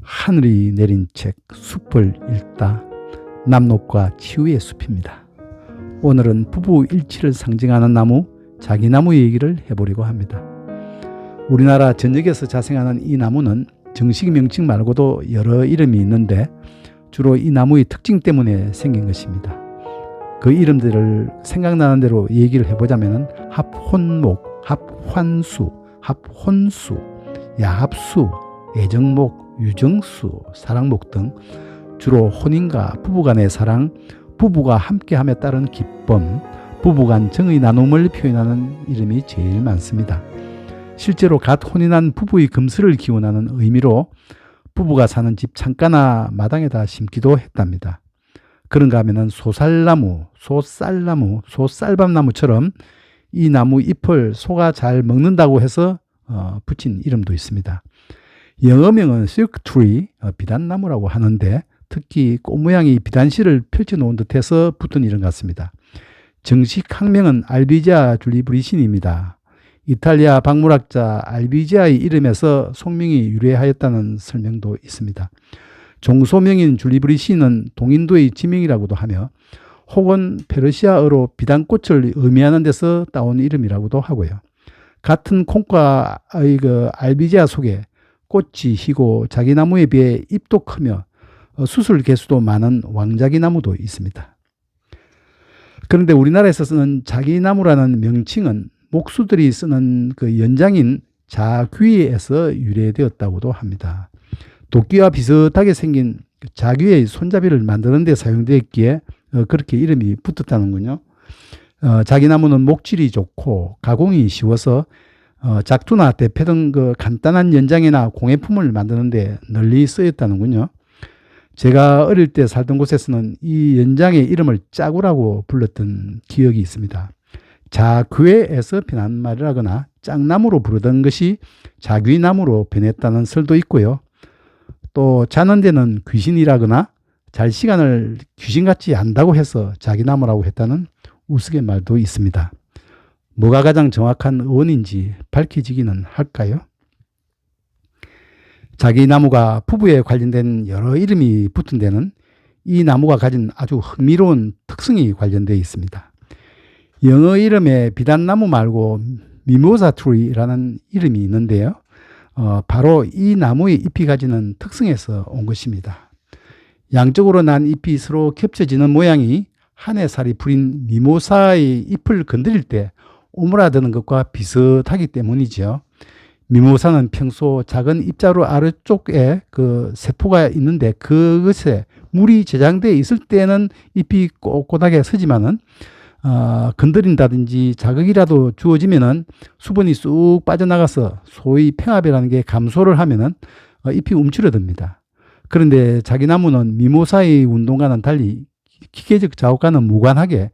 하늘이 내린 책 숲을 읽다. 남록과 치유의 숲입니다. 오늘은 부부 일치를 상징하는 나무 자기나무 얘기를 해보려고 합니다. 우리나라 전역에서 자생하는 이 나무는 정식 명칭 말고도 여러 이름이 있는데 주로 이 나무의 특징 때문에 생긴 것입니다. 그 이름들을 생각나는 대로 얘기를 해보자면 합혼목, 합환수, 합혼수, 야합수, 애정목, 유정수, 사랑목 등 주로 혼인과 부부간의 사랑, 부부가 함께함에 따른 기쁨, 부부간 정의 나눔을 표현하는 이름이 제일 많습니다. 실제로 갓 혼인한 부부의 금슬을 기원하는 의미로 부부가 사는 집 창가나 마당에다 심기도 했답니다. 그런가 하면 소살나무, 소쌀나무, 소쌀밥나무처럼 이 나무 잎을 소가 잘 먹는다고 해서 붙인 이름도 있습니다. 영어명은 silk tree, 비단나무라고 하는데 특히 꽃 모양이 비단실을 펼쳐놓은 듯해서 붙은 이름 같습니다. 정식 학명은 알비지아 줄리브리신입니다. 이탈리아 박물학자 알비지아의 이름에서 속명이 유래하였다는 설명도 있습니다. 종소명인 줄리브리신은 동인도의 지명이라고도 하며 혹은 페르시아어로 비단꽃을 의미하는 데서 따온 이름이라고도 하고요. 같은 콩과의 알비지아 속에 꽃이 희고 자기나무에 비해 잎도 크며 수술 개수도 많은 왕자기나무도 있습니다. 그런데 우리나라에서 쓰는 자기나무라는 명칭은 목수들이 쓰는 그 연장인 자귀에서 유래되었다고도 합니다. 도끼와 비슷하게 생긴 자귀의 손잡이를 만드는 데 사용되었기에 그렇게 이름이 붙었다는군요. 자기나무는 목질이 좋고 가공이 쉬워서 작두나 대패 등 그 간단한 연장이나 공예품을 만드는 데 널리 쓰였다는군요. 제가 어릴 때 살던 곳에서는 이 연장의 이름을 짜구라고 불렀던 기억이 있습니다. 자귀에서 변한 말이라거나 짱나무로 부르던 것이 자귀나무로 변했다는 설도 있고요. 또 자는 데는 귀신이라거나 잘 시간을 귀신같이 안다고 해서 자기나무라고 했다는 우스갯말도 있습니다. 뭐가 가장 정확한 어원인지 밝혀지기는 할까요? 자기나무가 부부에 관련된 여러 이름이 붙은 데는 이 나무가 가진 아주 흥미로운 특성이 관련되어 있습니다. 영어 이름에 비단나무 말고 미모사 트리라는 이름이 있는데요. 바로 이 나무의 잎이 가지는 특성에서 온 것입니다. 양쪽으로 난 잎이 서로 겹쳐지는 모양이 한해 살이 부린 미모사의 잎을 건드릴 때 오므라드는 것과 비슷하기 때문이죠. 미모사는 평소 작은 잎자루 아래쪽에 그 세포가 있는데 그것에 물이 저장되어 있을 때는 잎이 꼿꼿하게 서지만은 건드린다든지 자극이라도 주어지면은 수분이 쑥 빠져나가서 소위 평합이라는 게 감소를 하면은 잎이 움츠러듭니다. 그런데 자기나무는 미모사의 운동과는 달리 기계적 작업과는 무관하게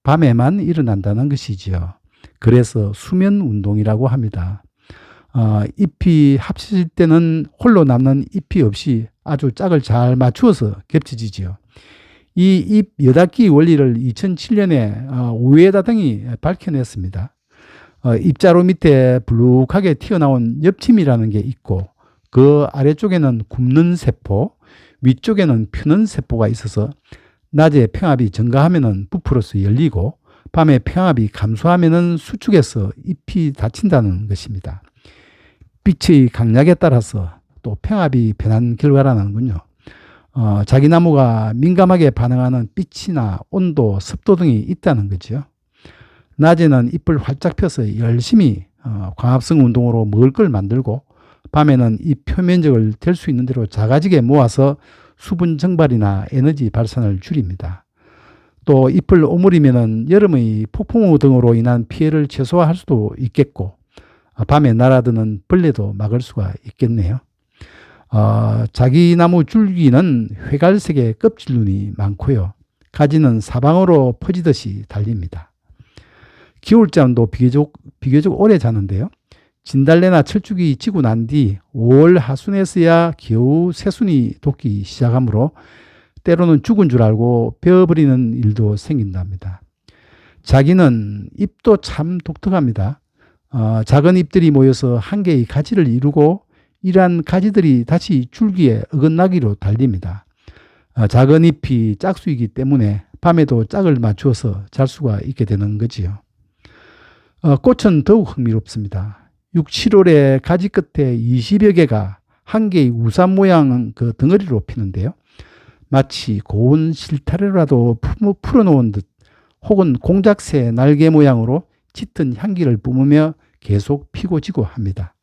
밤에만 일어난다는 것이지요. 그래서 수면 운동이라고 합니다. 잎이 합쳐질 때는 홀로 남는 잎이 없이 아주 짝을 잘 맞추어서 겹쳐지지요. 이 잎 여닫기 원리를 2007년에 우에다 등이 밝혀냈습니다. 잎자루 밑에 불룩하게 튀어나온 엽침이라는 게 있고 그 아래쪽에는 굽는 세포, 위쪽에는 펴는 세포가 있어서 낮에 평합이 증가하면 부풀어서 열리고 밤에 평합이 감소하면 수축해서 잎이 닫힌다는 것입니다. 빛의 강약에 따라서 또 평합이 변한 결과라는군요. 자기나무가 민감하게 반응하는 빛이나 온도, 습도 등이 있다는 거죠. 낮에는 잎을 활짝 펴서 열심히 광합성 운동으로 먹을 걸 만들고 밤에는 잎 표면적을 될 수 있는 대로 작아지게 모아서 수분 증발이나 에너지 발산을 줄입니다. 또 잎을 오므리면 여름의 폭풍우 등으로 인한 피해를 최소화할 수도 있겠고 밤에 날아드는 벌레도 막을 수가 있겠네요. 자기나무 줄기는 회갈색의 껍질눈이 많고요. 가지는 사방으로 퍼지듯이 달립니다. 겨울잠도 비교적 오래 자는데요. 진달래나 철쭉이 지고 난 뒤 5월 하순에서야 겨우 새순이 돋기 시작하므로 때로는 죽은 줄 알고 베어버리는 일도 생긴답니다. 자기는 잎도 참 독특합니다. 작은 잎들이 모여서 한 개의 가지를 이루고 이러한 가지들이 다시 줄기에 어긋나기로 달립니다. 작은 잎이 짝수이기 때문에 밤에도 짝을 맞추어서 잘 수가 있게 되는 거지요. 꽃은 더욱 흥미롭습니다. 6, 7월에 가지 끝에 20여 개가 한 개의 우산 모양 그 덩어리로 피는데요. 마치 고운 실타래라도 풀어놓은 듯 혹은 공작새 날개 모양으로 짙은 향기를 뿜으며 계속 피고 지고 합니다.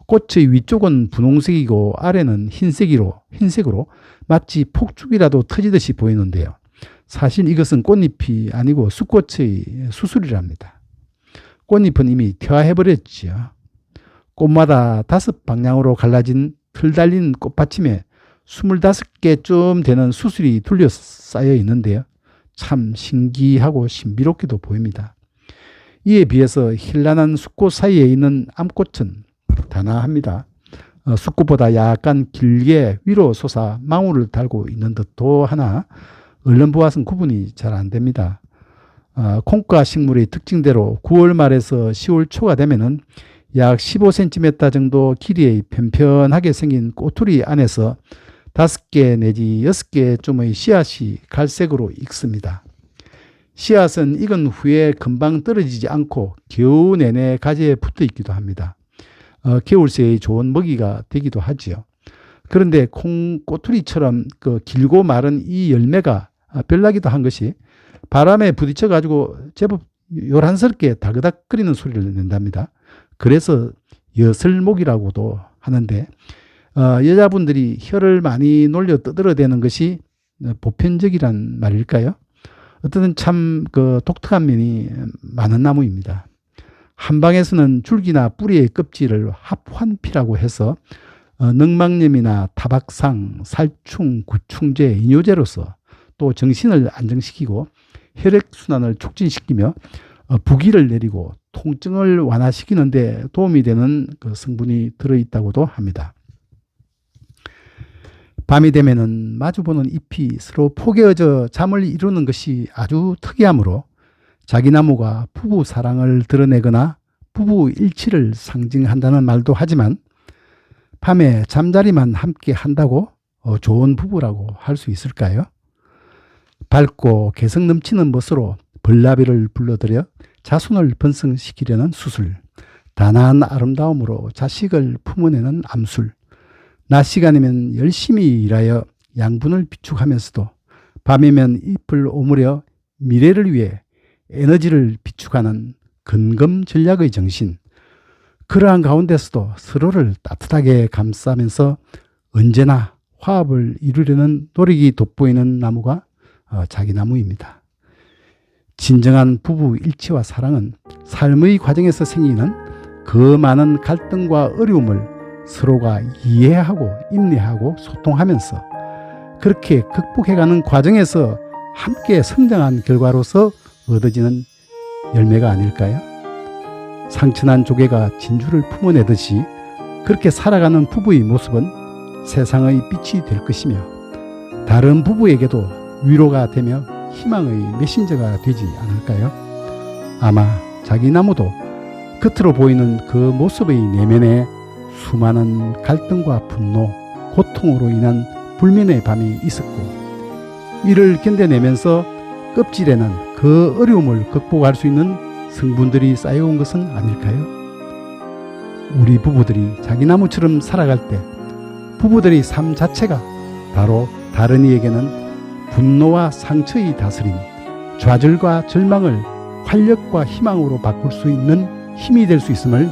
꽃의 위쪽은 분홍색이고 아래는 흰색으로 마치 폭죽이라도 터지듯이 보이는데요. 사실 이것은 꽃잎이 아니고 숫꽃의 수술이랍니다. 꽃잎은 이미 퇴화해버렸지요. 꽃마다 5방향으로 갈라진 틀 달린 꽃받침에 25개쯤 되는 수술이 둘러싸여 있는데요. 참 신기하고 신비롭게도 보입니다. 이에 비해서 현란한 숫꽃 사이에 있는 암꽃은 단아합니다. 숫꽃보다 약간 길게 위로 솟아 망울을 달고 있는 듯도 하나 얼른 보아서는 구분이 잘 안 됩니다. 콩과 식물의 특징대로 9월 말에서 10월 초가 되면은 약 15cm 정도 길이의 편편하게 생긴 꼬투리 안에서 5개 내지 6개쯤의 씨앗이 갈색으로 익습니다. 씨앗은 익은 후에 금방 떨어지지 않고 겨우 내내 가지에 붙어 있기도 합니다. 겨울새의 좋은 먹이가 되기도 하지요. 그런데 꼬투리처럼 그 길고 마른 이 열매가 별나기도 한 것이 바람에 부딪혀 가지고 제법 요란스럽게 다그닥거리는 소리를 낸답니다. 그래서 여슬목이라고도 하는데 여자분들이 혀를 많이 놀려 떠들어대는 것이 보편적이란 말일까요? 어떤 참 그 독특한 면이 많은 나무입니다. 한방에서는 줄기나 뿌리의 껍질을 합환피라고 해서 늑막염이나 타박상, 살충, 구충제, 이뇨제로서 또 정신을 안정시키고 혈액순환을 촉진시키며 부기를 내리고 통증을 완화시키는 데 도움이 되는 그 성분이 들어있다고도 합니다. 밤이 되면은 마주보는 잎이 서로 포개어져 잠을 이루는 것이 아주 특이하므로 자기나무가 부부 사랑을 드러내거나 부부 일치를 상징한다는 말도 하지만 밤에 잠자리만 함께 한다고 좋은 부부라고 할 수 있을까요? 밝고 개성 넘치는 멋으로 벌나비를 불러들여 자손을 번성시키려는 수술, 단아한 아름다움으로 자식을 품어내는 암술, 낮 시간이면 열심히 일하여 양분을 비축하면서도 밤이면 잎을 오므려 미래를 위해 에너지를 비축하는 근검 전략의 정신, 그러한 가운데서도 서로를 따뜻하게 감싸면서 언제나 화합을 이루려는 노력이 돋보이는 나무가 자기나무입니다. 진정한 부부 일치와 사랑은 삶의 과정에서 생기는 그 많은 갈등과 어려움을 서로가 이해하고 인내하고 소통하면서 그렇게 극복해가는 과정에서 함께 성장한 결과로서 얻어지는 열매가 아닐까요? 상처난 조개가 진주를 품어내듯이 그렇게 살아가는 부부의 모습은 세상의 빛이 될 것이며 다른 부부에게도 위로가 되며 희망의 메신저가 되지 않을까요? 아마 자기나무도 겉으로 보이는 그 모습의 내면에 수많은 갈등과 분노, 고통으로 인한 불면의 밤이 있었고 이를 견뎌내면서 껍질에는 그 어려움을 극복할 수 있는 성분들이 쌓여온 것은 아닐까요? 우리 부부들이 자기나무처럼 살아갈 때 부부들의 삶 자체가 바로 다른 이에게는 분노와 상처의 다스림, 좌절과 절망을 활력과 희망으로 바꿀 수 있는 힘이 될 수 있음을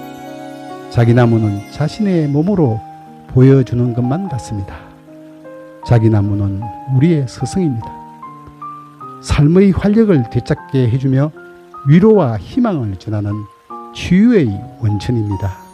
자기나무는 자신의 몸으로 보여주는 것만 같습니다. 자기나무는 우리의 스승입니다. 삶의 활력을 되찾게 해주며 위로와 희망을 전하는 치유의 원천입니다.